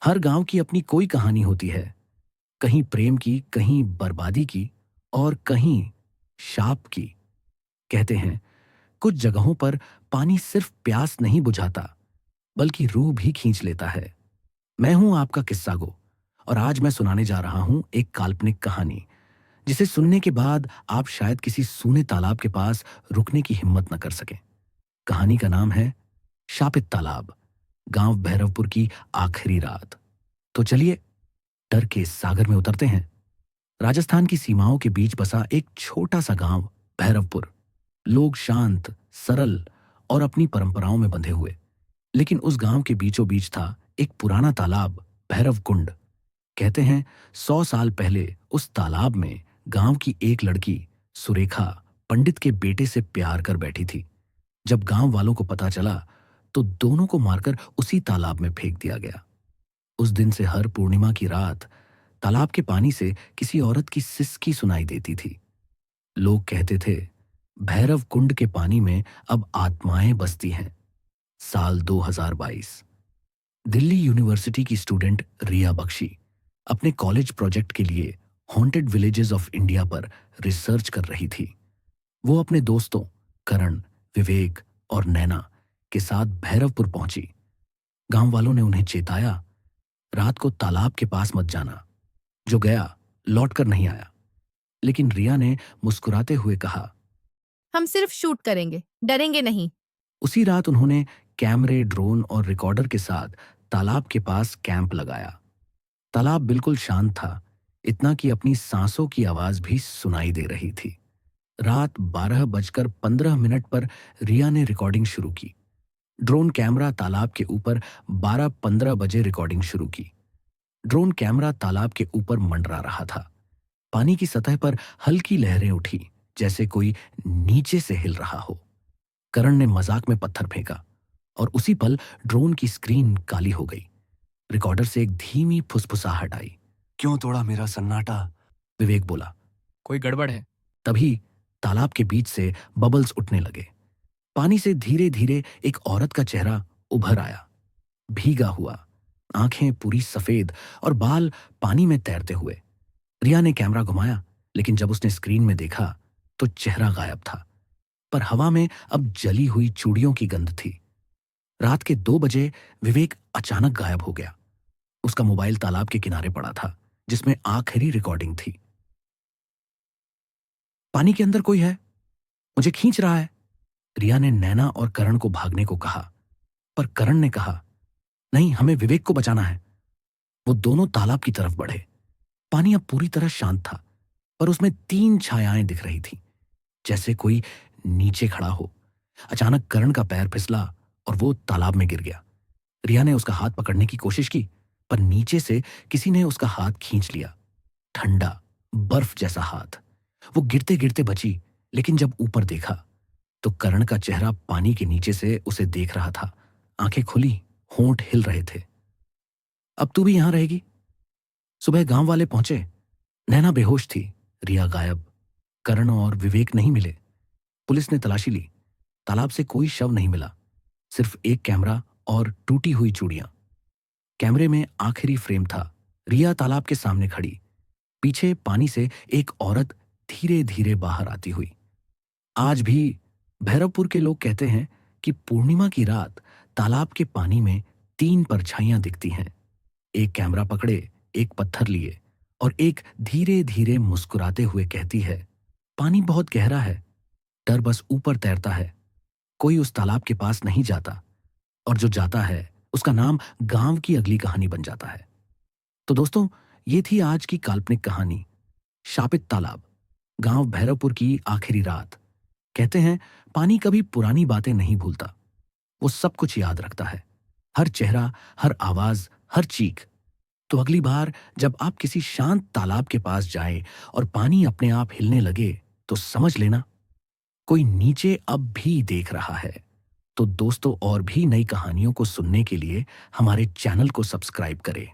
हर गांव की अपनी कोई कहानी होती है। कहीं प्रेम की, कहीं बर्बादी की और कहीं शाप की। कहते हैं कुछ जगहों पर पानी सिर्फ प्यास नहीं बुझाता, बल्कि रूह भी खींच लेता है। मैं हूं आपका किस्सा गो, और आज मैं सुनाने जा रहा हूं एक काल्पनिक कहानी जिसे सुनने के बाद आप शायद किसी सूने तालाब के पास रुकने की हिम्मत न कर सकें। कहानी का नाम है शापित तालाब, गांव भैरवपुर की आखिरी रात। तो चलिए डर के इस सागर में उतरते हैं। राजस्थान की सीमाओं के बीच बसा एक छोटा सा गांव भैरवपुर। लोग शांत, सरल और अपनी परंपराओं में बंधे हुए। लेकिन उस गांव के बीचों बीच था एक पुराना तालाब, भैरव कुंड। कहते हैं 100 साल पहले उस तालाब में गांव की एक लड़की सुरेखा पंडित के बेटे से प्यार कर बैठी थी। जब गांव वालों को पता चला तो दोनों को मारकर उसी तालाब में फेंक दिया गया। उस दिन से हर पूर्णिमा की रात तालाब के पानी से किसी औरत की सिसकी सुनाई देती थी। लोग कहते थे भैरव कुंड के पानी में अब आत्माएं बसती हैं। साल 2022। दिल्ली यूनिवर्सिटी की स्टूडेंट रिया बख्शी अपने कॉलेज प्रोजेक्ट के लिए हॉन्टेड विलेजेस ऑफ इंडिया पर रिसर्च कर रही थी। वो अपने दोस्तों करण, विवेक और नैना के साथ भैरवपुर पहुंची। गांव वालों ने उन्हें चेताया, रात को तालाब के पास मत जाना। जो गया लौट कर नहीं आया। लेकिन रिया ने मुस्कुराते हुए कहा, हम सिर्फ शूट करेंगे, डरेंगे नहीं। उसी रात उन्होंने कैमरे, ड्रोन और रिकॉर्डर के साथ तालाब के पास कैंप लगाया। तालाब बिल्कुल शांत था, इतना कि अपनी सांसों की आवाज भी सुनाई दे रही थी। रात 12:15 पर रिया ने रिकॉर्डिंग शुरू की। ड्रोन कैमरा तालाब के ऊपर 12:15 बजे रिकॉर्डिंग शुरू की। ड्रोन कैमरा तालाब के ऊपर मंडरा रहा था। पानी की सतह पर हल्की लहरें उठी, जैसे कोई नीचे से हिल रहा हो। करण ने मजाक में पत्थर फेंका और उसी पल ड्रोन की स्क्रीन काली हो गई। रिकॉर्डर से एक धीमी फुसफुसाहट आई। क्यों तोड़ा मेरा सन्नाटा? विवेक बोला। कोई गड़बड़ है। तभी तालाब के बीच से बबल्स उठने लगे। पानी से धीरे धीरे एक औरत का चेहरा उभर आया, भीगा हुआ, आंखें पूरी सफेद और बाल पानी में तैरते हुए। रिया ने कैमरा घुमाया, लेकिन जब उसने स्क्रीन में देखा तो चेहरा गायब था, पर हवा में अब जली हुई चूड़ियों की गंध थी। रात के 2 बजे विवेक अचानक गायब हो गया। उसका मोबाइल तालाब के किनारे पड़ा था, जिसमें आखिरी रिकॉर्डिंग थी। पानी के अंदर कोई है, मुझे खींच रहा है। रिया ने नैना और करण को भागने को कहा, पर करण ने कहा, नहीं, हमें विवेक को बचाना है। वो दोनों तालाब की तरफ बढ़े। पानी अब पूरी तरह शांत था, पर उसमें 3 छायाएं दिख रही थीं, जैसे कोई नीचे खड़ा हो। अचानक करण का पैर फिसला और वो तालाब में गिर गया। रिया ने उसका हाथ पकड़ने की कोशिश की, पर नीचे से किसी ने उसका हाथ खींच लिया। ठंडा, बर्फ जैसा हाथ। वो गिरते गिरते बची, लेकिन जब ऊपर देखा तो करण का चेहरा पानी के नीचे से उसे देख रहा था। आंखें खुली, होंठ हिल रहे थे। अब तू भी यहां रहेगी? सुबह गांव वाले पहुंचे। नैना बेहोश थी, रिया गायब, करण और विवेक नहीं मिले। पुलिस ने तलाशी ली। तालाब से कोई शव नहीं मिला, सिर्फ एक कैमरा और टूटी हुई चूड़ियां। कैमरे में आखिरी फ्रेम था, रिया तालाब के सामने खड़ी, पीछे पानी से एक औरत धीरे धीरे बाहर आती हुई। आज भी भैरवपुर के लोग कहते हैं कि पूर्णिमा की रात तालाब के पानी में 3 परछाइयां दिखती हैं। एक कैमरा पकड़े, एक पत्थर लिए और एक धीरे धीरे मुस्कुराते हुए कहती है, पानी बहुत गहरा है, डर बस ऊपर तैरता है। कोई उस तालाब के पास नहीं जाता, और जो जाता है उसका नाम गांव की अगली कहानी बन जाता है। तो दोस्तों, ये थी आज की काल्पनिक कहानी, शापित तालाब, गांव भैरवपुर की आखिरी रात। कहते हैं पानी कभी पुरानी बातें नहीं भूलता, वो सब कुछ याद रखता है, हर चेहरा, हर आवाज, हर चीख। तो अगली बार जब आप किसी शांत तालाब के पास जाएं और पानी अपने आप हिलने लगे, तो समझ लेना कोई नीचे अब भी देख रहा है। तो दोस्तों, और भी नई कहानियों को सुनने के लिए हमारे चैनल को सब्सक्राइब करें।